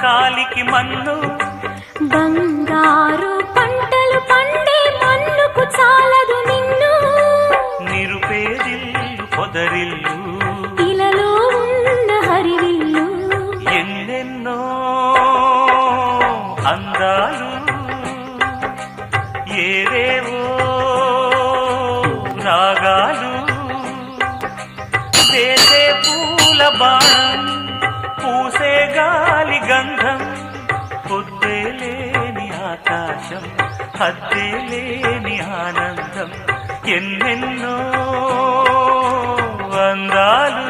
కాలికి మన్ను బంగారు పంటలు పండే మన్నుకు చాలదు నిన్ను నిరుపేదిల్లు పొదరిల్లు ఇలలో ఉన్న హరివిల్లు ఎన్నెన్నో అందాలు ఏవేవో రాగాలు వేసే పూల బాణం పూసే గాలి గంధం పొద్దే లేని ఆకాశం హద్దే లేని ఆనందం ఎన్నెన్నో అందాలు